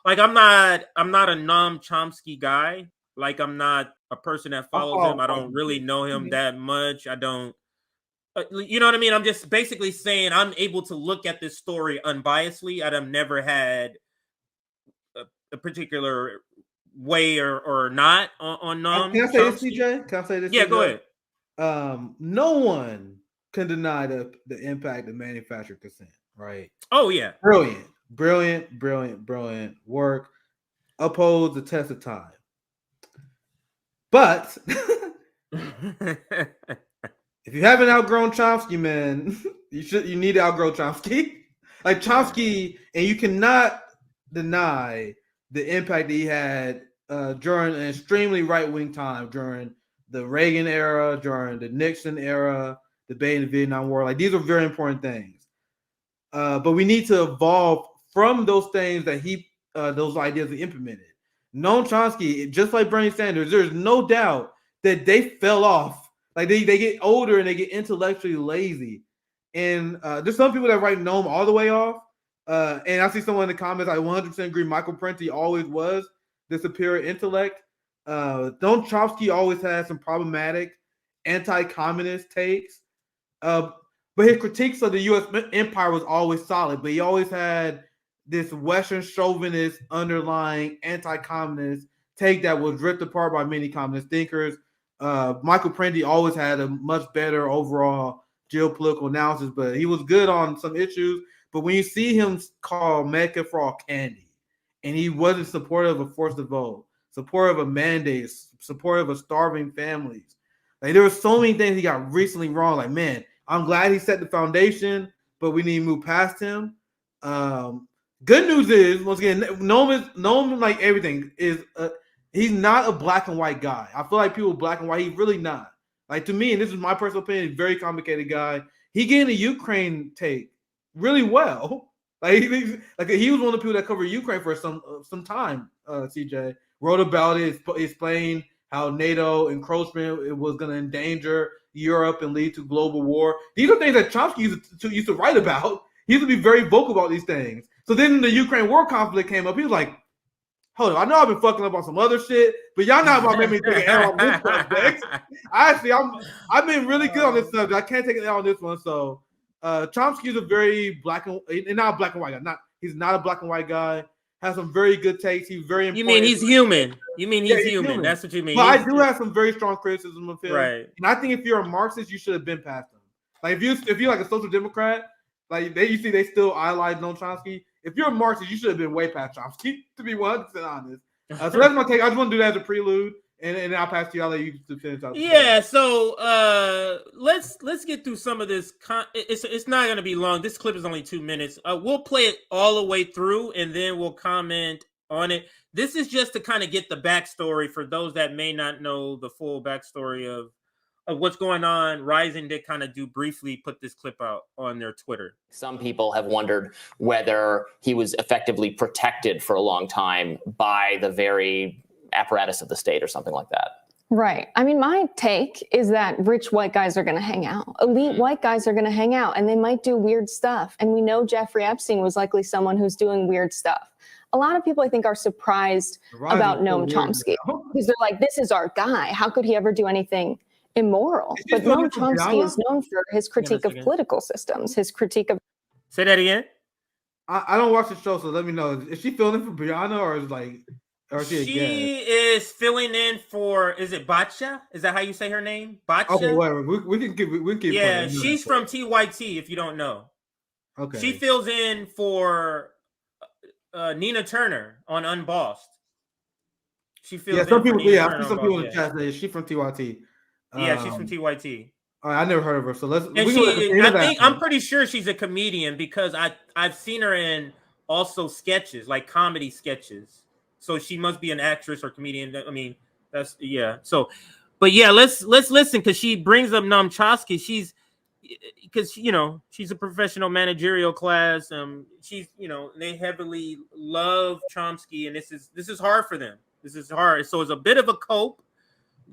like I'm not a Noam Chomsky guy. Like I'm not a person that follows him. I don't really know him that much. I don't. You know what I mean? I'm just basically saying I'm able to look at this story unbiasedly. I've never had a particular way or not on Noam. Can I say this, CJ? Can I say this? Yeah, CJ? go ahead. No one can deny the impact of manufactured consent, right? Oh yeah, brilliant work. Upholds the test of time. But if you haven't outgrown Chomsky, man, you need to outgrow Chomsky. Like Chomsky, and you cannot deny the impact that he had during an extremely right-wing time, during the Reagan era, during the Nixon era, debating the Vietnam War. Like these are very important things. But we need to evolve from those things that those ideas he implemented. Noam Chomsky, just like Bernie Sanders, there's no doubt that they fell off. Like they get older and they get intellectually lazy. And there's some people that write Noam all the way off. And I see someone in the comments, I 100% agree. Michael Prenti always was the superior intellect. Noam Chomsky always had some problematic anti-communist takes. But his critiques of the U.S. empire was always solid. But he always had this Western chauvinist underlying anti-communist take that was ripped apart by many communist thinkers. Michael Prenti always had a much better overall geopolitical analysis, but he was good on some issues. But when you see him call Medicare for all candy, and he wasn't supportive of forced vote, supportive of mandates, supportive of starving families, like there were so many things he got recently wrong. Like, man, I'm glad he set the foundation, but we need to move past him. Good news is, once again, Noam like everything is. He's not a black and white guy. I feel like people black and white. He's really not. Like to me, and this is my personal opinion, he's a very complicated guy. He getting the Ukraine take really well. Like he was one of the people that covered Ukraine for some time. CJ wrote about it, explained how NATO encroachment it was going to endanger Europe and lead to global war. These are things that Chomsky used to write about. He used to be very vocal about these things. So then the Ukraine war conflict came up. He was like, hold on, I know I've been fucking up on some other shit, but y'all not about to make me take an L on this subject. Actually, I've been really good on this subject. I can't take an L on this one. So Chomsky is a very not a black and white guy. He's not a black and white guy. Has some very good takes. He's very important. You mean he's human? You mean he's human? That's what you mean. But I do have some very strong criticism of him. Right. And I think if you're a Marxist, you should have been past him. Like if you're like a social democrat, like they still idolize Noam Chomsky. If you're a Marxist, you should have been way past Chomsky, to be 100% honest. So that's my take. I just want to do that as a prelude, and I'll pass to you. I'll let you to finish out. Yeah. So let's get through some of this. It's not going to be long. This clip is only 2 minutes. We'll play it all the way through, and then we'll comment on it. This is just to kind of get the backstory for those that may not know the full backstory of what's going on. Rising did kind of briefly put this clip out on their Twitter. Some people have wondered whether he was effectively protected for a long time by the very apparatus of the state or something like that. Right. I mean, my take is that rich white guys are going to hang out. Elite white guys are going to hang out, and they might do weird stuff. And we know Jeffrey Epstein was likely someone who's doing weird stuff. A lot of people, I think, are surprised about Noam Chomsky because they're like, this is our guy. How could he ever do anything immoral? But Noam Chomsky is known for his critique of political systems, his critique of... Say that again? I don't watch the show, so let me know. Is she filling in for Brianna, or is like... She is filling in for, is it Batcha? Is that how you say her name? Batcha? Okay, whatever. We can keep yeah, she's from TYT, if you don't know. Okay. She fills in for Nina Turner on Unbossed. She fills in some people, for I see some people in the chat say she's from TYT. Yeah, she's from TYT. All right, I never heard of her, so let's. I'm pretty sure she's a comedian because I've seen her in also sketches, like comedy sketches. So she must be an actress or comedian. I mean, that's So, but yeah, let's listen because she brings up Noam Chomsky. She's a professional managerial class. She's they heavily love Chomsky, and this is hard for them. This is hard. So it's a bit of a cope.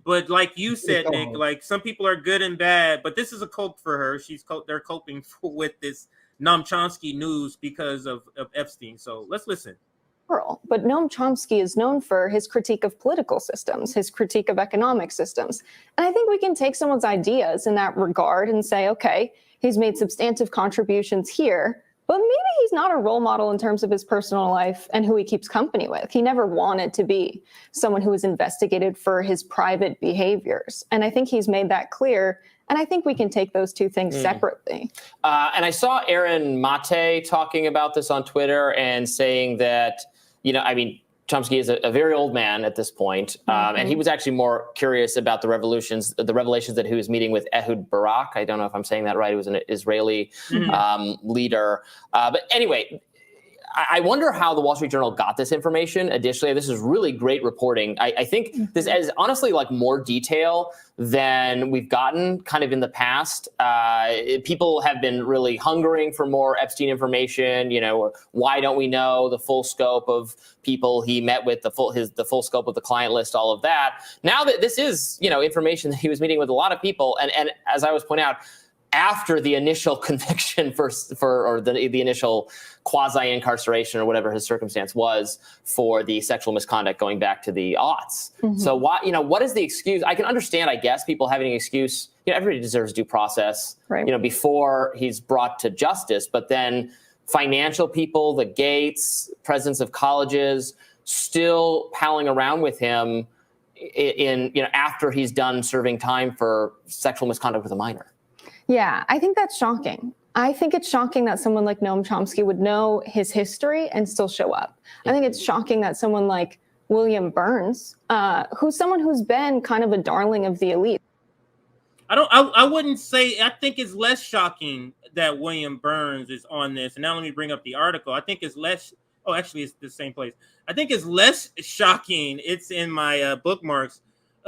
But like you said, Nick, like some people are good and bad, but this is a cope for her. They're coping with this Noam Chomsky news because of Epstein. So let's listen. liberal, but Noam Chomsky is known for his critique of political systems, his critique of economic systems. And I think we can take someone's ideas in that regard and say, okay, he's made substantive contributions here, but maybe he's not a role model in terms of his personal life and who he keeps company with. He never wanted to be someone who was investigated for his private behaviors. And I think he's made that clear. And I think we can take those two things separately. And I saw Aaron Mate talking about this on Twitter and saying that, Chomsky is a very old man at this point, and he was actually more curious about the revelations that he was meeting with Ehud Barak. I don't know if I'm saying that right. He was an Israeli leader. But anyway, I wonder how the Wall Street Journal got this information. Additionally, this is really great reporting. I think this is honestly like more detail than we've gotten kind of in the past. People have been really hungering for more Epstein information. Why don't we know the full scope of people he met with, the full scope of the client list, all of that. Now that this is, information that he was meeting with a lot of people. And as I was pointing out, after the initial conviction or the initial quasi-incarceration or whatever his circumstance was for the sexual misconduct going back to the aughts. So what is the excuse? I can understand, I guess, people having an excuse. Everybody deserves due process, right, before he's brought to justice. But then financial people, the Gates, presidents of colleges, still palling around with him after he's done serving time for sexual misconduct with a minor. Yeah, I think that's shocking. I think it's shocking that someone like Noam Chomsky would know his history and still show up. I think it's shocking that someone like William Burns, who's someone who's been kind of a darling of the elite. I wouldn't say, I think it's less shocking that William Burns is on this. And now let me bring up the article. I think it's less, actually it's the same place. I think it's less shocking. It's in my bookmarks.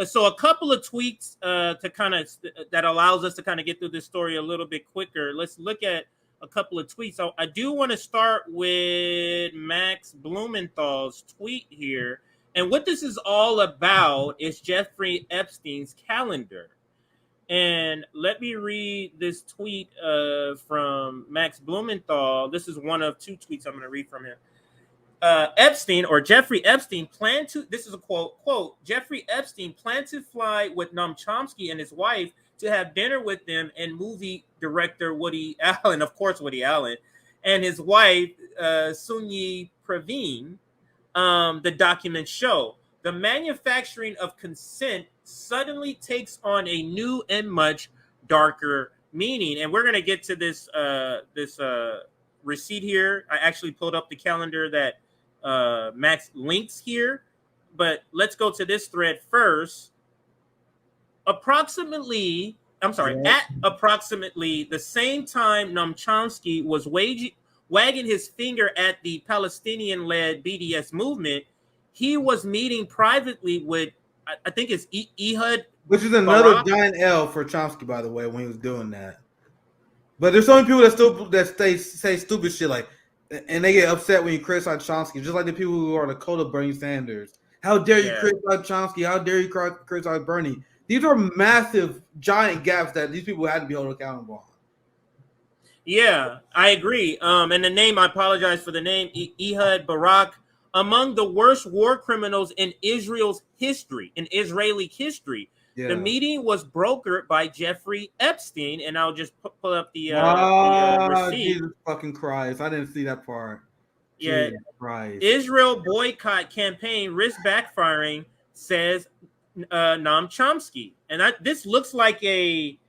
So a couple of tweets that allows us to kind of get through this story a little bit quicker. Let's look at a couple of tweets. So I do want to start with Max Blumenthal's tweet here. And what this is all about is Jeffrey Epstein's calendar. And let me read this tweet from Max Blumenthal. This is one of two tweets I'm going to read from him. Jeffrey Epstein planned to, this is a quote, Jeffrey Epstein planned to fly with Noam Chomsky and his wife to have dinner with them and movie director Woody Allen, and his wife, Sunyi Praveen. The documents show the manufacturing of consent suddenly takes on a new and much darker meaning. And we're going to get to this receipt here. I actually pulled up the calendar that Max links here, but let's go to this thread first. At approximately the same time Noam Chomsky was wagging his finger at the Palestinian-led BDS movement, he was meeting privately with, I think it's Ehud, which is another giant L for Chomsky, by the way, when he was doing that. But there's so many people that say stupid shit like, and they get upset when you criticize Chomsky, just like the people who are the cult of Bernie Sanders. How dare you criticize Chomsky? How dare you criticize Bernie? These are massive, giant gaps that these people had to be held accountable on. Yeah, I agree. And the name, I apologize for the name, Ehud Barak, among the worst war criminals in Israeli history. Yeah. The meeting was brokered by Jeffrey Epstein, and I'll just pull up the receipt. Jesus fucking Christ. I didn't see that part. Yeah. Israel boycott campaign risk backfiring, says Noam Chomsky. And this looks like a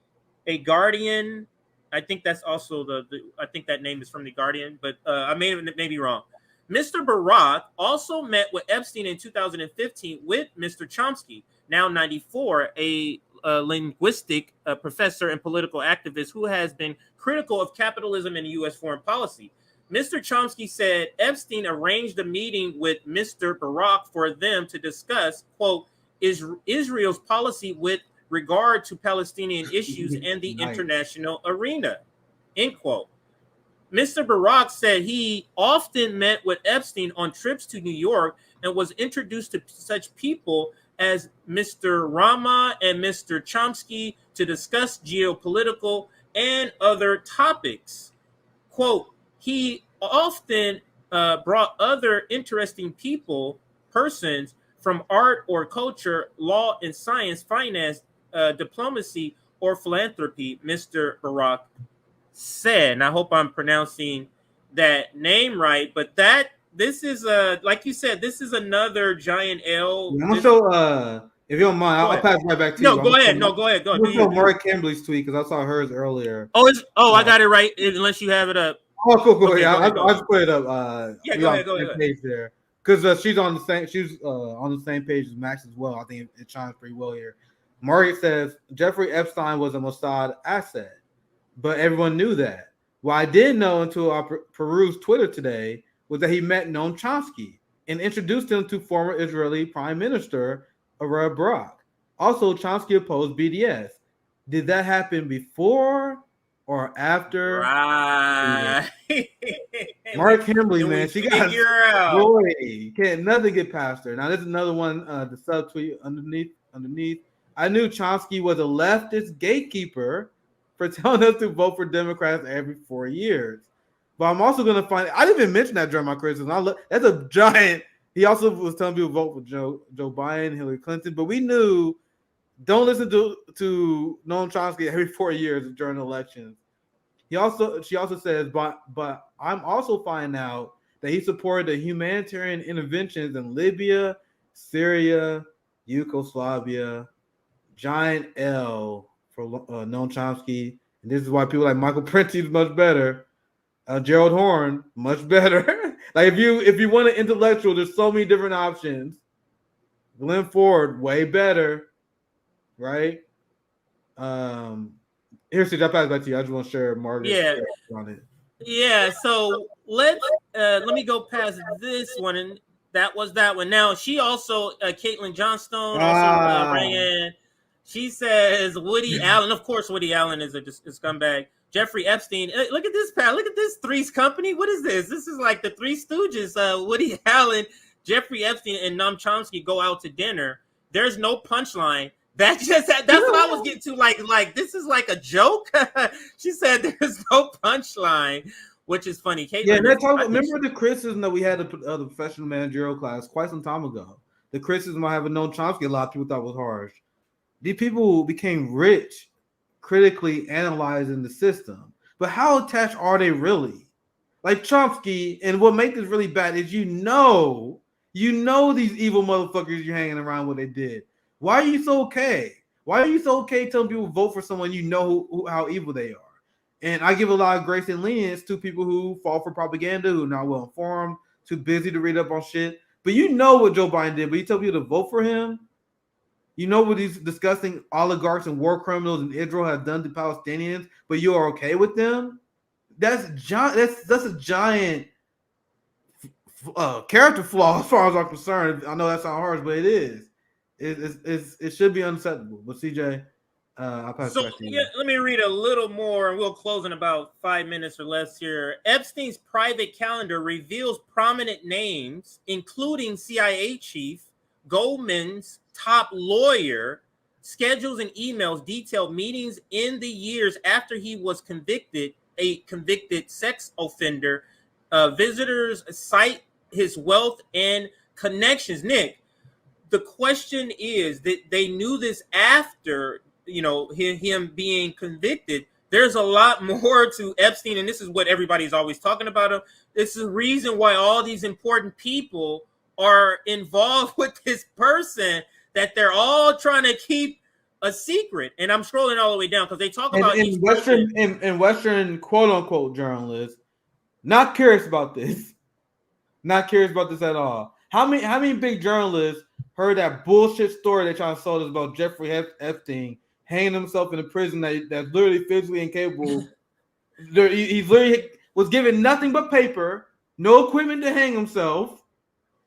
Guardian. I think that's also I think that name is from the Guardian, but I may be wrong. Mr. Barak also met with Epstein in 2015 with Mr. Chomsky, now 94, a linguistic professor and political activist who has been critical of capitalism in U.S. foreign policy. Mr. Chomsky said Epstein arranged a meeting with Mr. Barak for them to discuss, quote, Israel's policy with regard to Palestinian issues and the international arena, end quote. Mr. Barak said he often met with Epstein on trips to New York and was introduced to such people as Mr. Rama and Mr. Chomsky to discuss geopolitical and other topics. Quote, he often brought other interesting persons from art or culture, law and science, finance, diplomacy, or philanthropy, Mr. Barack said. And I hope I'm pronouncing that name right. But this is like you said, this is another giant L. I'm gonna show. If you don't mind, I'll pass it right back to you. No, go ahead. No, go ahead. Go I'm ahead. gonna show Mark Kimberly's tweet because I saw hers earlier. I got it right. Unless you have it up. Oh, cool. Okay, Yeah, go I just put it up. Go ahead. Page there because she's on the same. She's on the same page as Max as well. I think it shines pretty well here. Margaret says Jeffrey Epstein was a Mossad asset, but everyone knew that. What I didn't know until I perused Twitter today was that he met Noam Chomsky and introduced him to former Israeli Prime Minister Arab Barak. Also, Chomsky opposed BDS. Did that happen before or after? Right. Mark Kimberly, man, she got boy, can't nothing get past her. Now, there's another one, the subtweet underneath. I knew Chomsky was a leftist gatekeeper for telling us to vote for Democrats every 4 years. But I'm also going to find, I didn't even mention that during my criticism. That's a giant. He also was telling people to vote for Joe Biden, Hillary Clinton. But we knew, don't listen to Noam Chomsky every 4 years during elections. She also says, but I'm also finding out that he supported the humanitarian interventions in Libya, Syria, Yugoslavia, giant L for Noam Chomsky. And this is why people like Michael Prentice is much better. Gerald Horn, much better. Like if you want an intellectual, there's so many different options. Glenn Ford, way better, right? Here's the pass back to you. I just want to share Margaret's on it. Yeah. So let me go past this one, and that was that one. Now she also Caitlin Johnstone also rang in. She says Woody Allen. Of course, Woody Allen is a scumbag. Jeffrey Epstein. Look at this, pal. Look at this Three's Company. What is this? This is like the Three Stooges. Woody Allen, Jeffrey Epstein, and Noam Chomsky go out to dinner. There's no punchline. That's what I was getting to. Like this is like a joke. She said there's no punchline, which is funny. Caitlin, remember the criticism that we had of the professional managerial class quite some time ago. The criticism I haven't known Chomsky, a lot of people thought was harsh. These people became rich critically analyzing the system. But how attached are they really? Like Chomsky, and what makes this really bad is you know these evil motherfuckers you're hanging around what they did. Why are you so okay? Why are you so okay telling people vote for someone you know how evil they are? And I give a lot of grace and lenience to people who fall for propaganda, who are not well informed, too busy to read up on shit. But you know what Joe Biden did, but you tell people to vote for him. You know what these disgusting oligarchs and war criminals in Israel have done to Palestinians, but you are okay with them? That's a giant character flaw as far as I'm concerned. I know that sounds harsh, but it is. It should be unacceptable. But CJ, I'll pass it back to you. Yeah, let me read a little more, and we'll close in about 5 minutes or less here. Epstein's private calendar reveals prominent names, including CIA chief, Goldman's top lawyer. Schedules and emails detail meetings in the years after he was a convicted sex offender. Visitors cite his wealth and connections. Nick, the question is that they knew this after, him being convicted. There's a lot more to Epstein, and this is what everybody's always talking about him. This is the reason why all these important people are involved with this person that they're all trying to keep a secret. And I'm scrolling all the way down because they talk about Western quote unquote journalists not curious about this. Not curious about this at all. How many big journalists heard that bullshit story they trying to sell us about Jeffrey Epstein hanging himself in a prison that's literally physically incapable? He literally was given nothing but paper, no equipment to hang himself,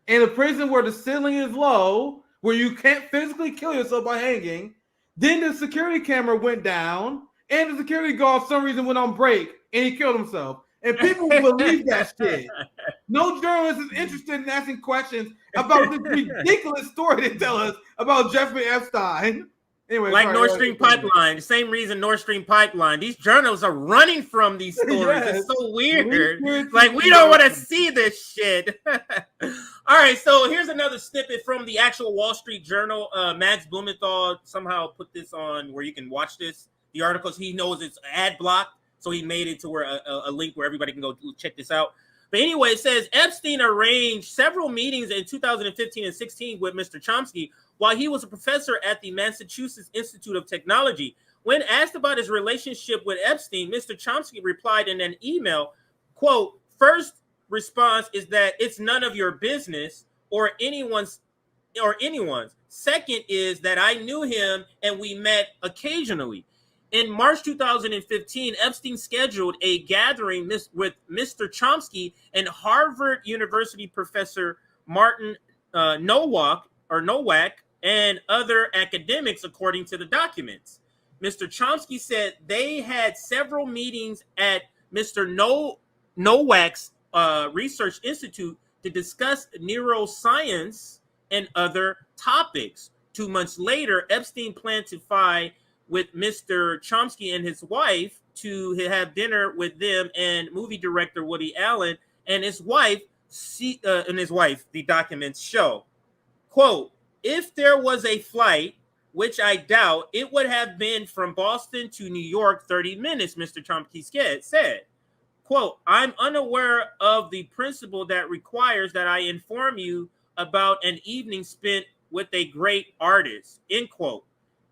in a prison where the ceiling is low, where you can't physically kill yourself by hanging. Then the security camera went down, and the security guard for some reason went on break, and he killed himself. And people believe that shit. No journalist is interested in asking questions about this ridiculous story they tell us about Jeffrey Epstein Anyway, like sorry, Nord Stream Pipeline. The same reason Nord Stream Pipeline. These journals are running from these stories. Yes. It's so weird. Research Like, we don't want to see this shit. All right, so here's another snippet from the actual Wall Street Journal. Max Blumenthal somehow put this on where you can watch this. The articles, he knows it's ad blocked, so he made it to where a link where everybody can go check this out. But anyway, it says Epstein arranged several meetings in 2015 and 16 with Mr. Chomsky while he was a professor at the Massachusetts Institute of Technology. When asked about his relationship with Epstein, Mr. Chomsky replied in an email, quote, "First response is that it's none of your business or anyone's. Second is that I knew him and we met occasionally." In March 2015, Epstein scheduled a gathering with Mr. Chomsky and Harvard University professor Martin Nowak and other academics, according to the documents. Mr. Chomsky said they had several meetings at Mr. Nowak's Research Institute to discuss neuroscience and other topics. 2 months later, Epstein planned to fly with Mr. Chomsky and his wife to have dinner with them and movie director Woody Allen and his wife. The documents show, quote, "If there was a flight, which I doubt, it would have been from Boston to New York, 30 minutes, Mr. Chomsky said. Quote, "I'm unaware of the principle that requires that I inform you about an evening spent with a great artist," end quote.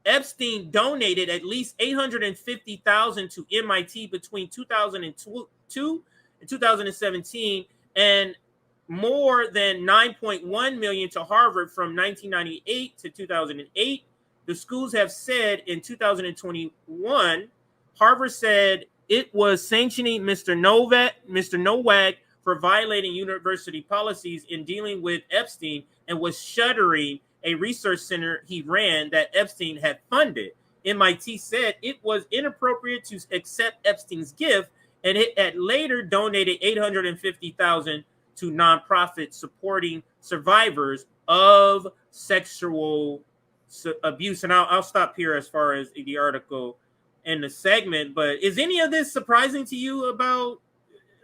Epstein donated at least $850,000 to MIT between 2002 and 2017, and more than $9.1 million to Harvard from 1998 to 2008. The schools have said in 2021, Harvard said it was sanctioning Mr. Nowak for violating university policies in dealing with Epstein and was shuttering a research center he ran that Epstein had funded. MIT said it was inappropriate to accept Epstein's gift, and it had later donated $850,000 to nonprofits supporting survivors of sexual abuse. And I'll stop here as far as the article and the segment. But is any of this surprising to you about?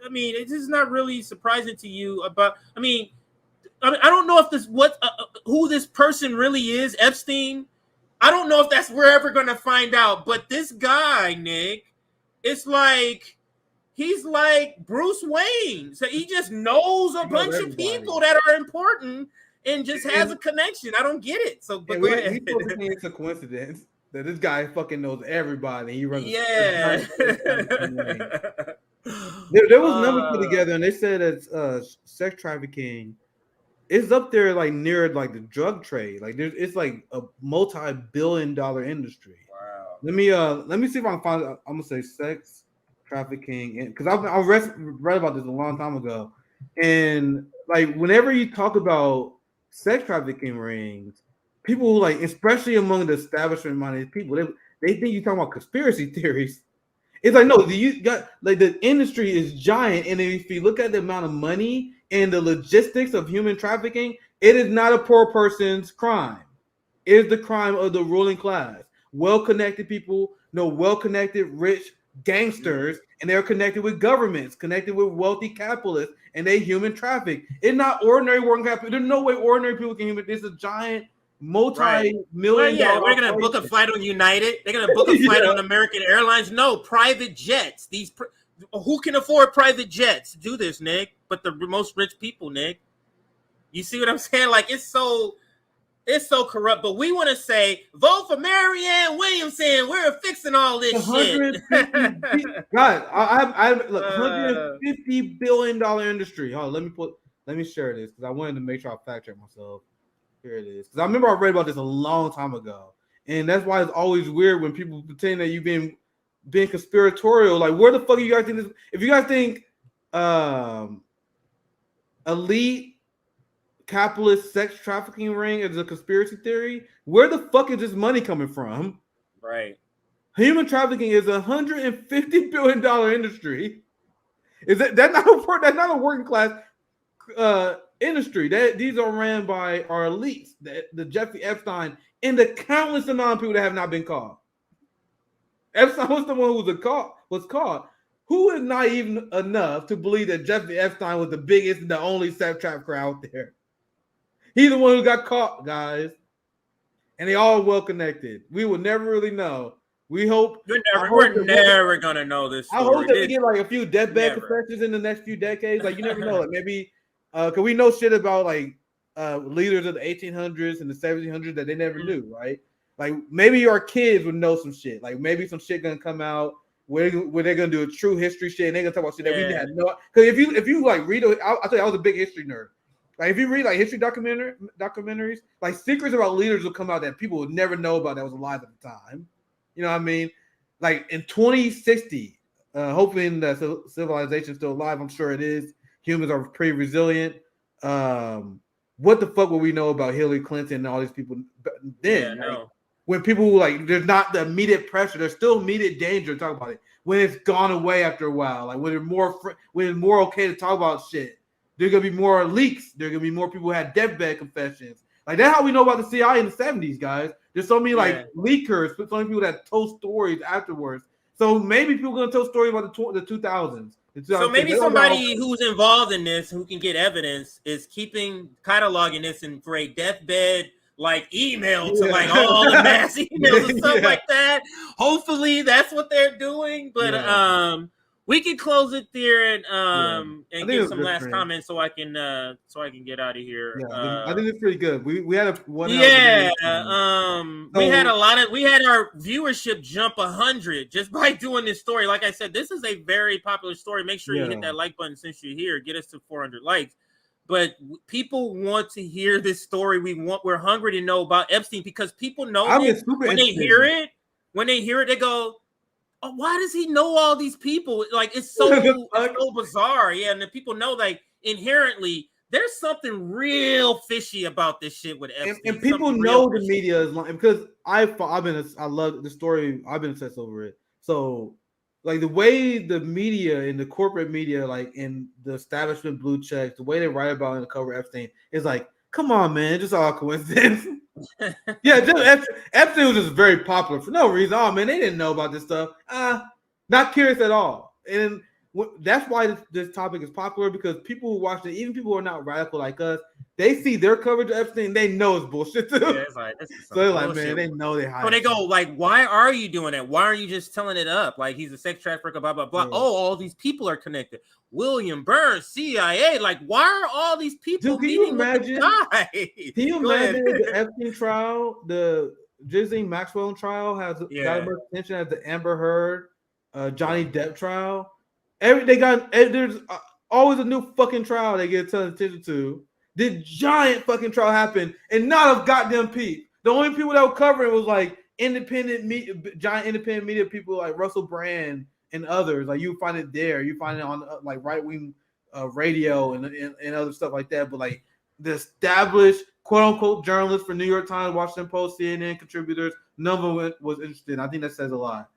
I mean, it's just not really surprising to you about. I mean, I don't know if who this person really is, Epstein. I don't know if that's we're ever going to find out. But this guy, Nick, it's like he's like Bruce Wayne. So he just knows a bunch of people that are important and just has a connection. I don't get it. So, but go ahead. It's a coincidence that this guy fucking knows everybody. He runs. Yeah. There was numbers put together, and they said that sex trafficking is up there, like near like the drug trade. Like it's like a multi-billion-dollar industry. Wow. Let me see if I can find. I'm gonna say sex trafficking, because I read about this a long time ago, and like whenever you talk about sex trafficking rings, people like, especially among the establishment-minded people, they think you're talking about conspiracy theories. It's like, no, you got like the industry is giant, and if you look at the amount of money and the logistics of human trafficking, it is not a poor person's crime. It is the crime of the ruling class. Well-connected people, well-connected, rich gangsters, and they're connected with governments, connected with wealthy capitalists, and they human traffic. It's not ordinary working capital. There's no way ordinary people can human. It's a giant multi-million. Yeah, we're gonna book a flight on United. They're gonna book a flight on American Airlines. No, private jets. Who can afford private jets to do this, Nick? But the most rich people, Nick. You see what I'm saying? Like it's so corrupt. But we want to say, vote for Marianne Williamson. We're fixing all this shit. God, I look, $150 billion industry. Oh, let me share this because I wanted to make sure I fact check myself. Here it is. Because I remember I read about this a long time ago, and that's why it's always weird when people pretend that you've been conspiratorial. Like, where the fuck are you guys think this? If you guys think elite capitalist sex trafficking ring is a conspiracy theory, where the fuck is this money coming from? Right. Human trafficking is $150 billion industry. Is that's not a working class industry. These are ran by our elites, the Jeffrey Epstein, and the countless amount of people that have not been caught. Epstein was the one who was caught. Who is naive enough to believe that Jeffrey Epstein was the biggest and the only sex trafficker out there? He's the one who got caught, guys. And they all well connected. We will never really know. We hope we're never gonna know this story. I hope that we get like a few deathbed confessions in the next few decades. Like you never know. Like maybe because we know shit about like leaders of the 1800s and the 1700s that they never knew, right? Like maybe our kids would know some shit. Like maybe some shit gonna come out where they're gonna do a true history shit and they're gonna talk about shit that we had no. Because if you like read, I'll tell you, I was a big history nerd. Like if you read like history documentaries, like secrets about leaders will come out that people would never know about that was alive at the time. You know what I mean? Like in 2060, hoping that civilization is still alive. I'm sure it is. Humans are pretty resilient. What the fuck will we know about Hillary Clinton and all these people then? When people like, there's not the immediate pressure. There's still immediate danger to talk about it. When it's gone away after a while, like when it's more okay to talk about shit. There's gonna be more leaks. There's gonna be more people who had deathbed confessions. Like that's how we know about the CIA in the 70s, guys. There's so many like leakers, so many people that told stories afterwards. So maybe people are gonna tell stories about the 2000s. So maybe somebody who's involved in this, who can get evidence, is cataloging this and for a deathbed like email to like all the mass emails and stuff like that. Hopefully that's what they're doing. But we can close it there and give some last comments so I can get out of here. I think it's pretty good. We had we had our viewership jump 100 just by doing this story. Like I said, this is a very popular story. Make sure you hit that like button since you're here. Get us to 400 likes. But people want to hear this story. We're hungry to know about Epstein because people know when they hear it, they go, oh, why does he know all these people? Like it's so bizarre. Yeah, and the people know like inherently there's something real fishy about this shit with Epstein. And people know the media is long because I love the story. I've been obsessed over it. So like the way the media and the corporate media, like in the establishment blue checks, the way they write about and cover Epstein is like, come on, man, it's just all coincidence. Epstein was just very popular for no reason. Oh man, they didn't know about this stuff. Not curious at all. And that's why this topic is popular because people who watch it, even people who are not radical like us, they see their coverage of Epstein, they know it's bullshit too. Yeah, it's like, so they're like, man, they know they hide. So they go like, why are you doing that? Why aren't you just telling it up? Like he's a sex trafficker, blah blah blah. Yeah. Oh, all these people are connected. William Burns, CIA. Like, why are all these people? Dude, can you imagine? Can you imagine the Epstein trial, the Ghislaine Maxwell trial has got as much attention as the Amber Heard, Johnny Depp trial? There's always a new fucking trial they get a ton of attention to. This giant fucking trial happened and not a goddamn peep. The only people that were covering was like giant independent media people like Russell Brand and others. Like you find it there, you find it on like right wing radio and other stuff like that. But like the established quote unquote journalists for New York Times, Washington Post, CNN contributors, none of them was interested. I think that says a lot.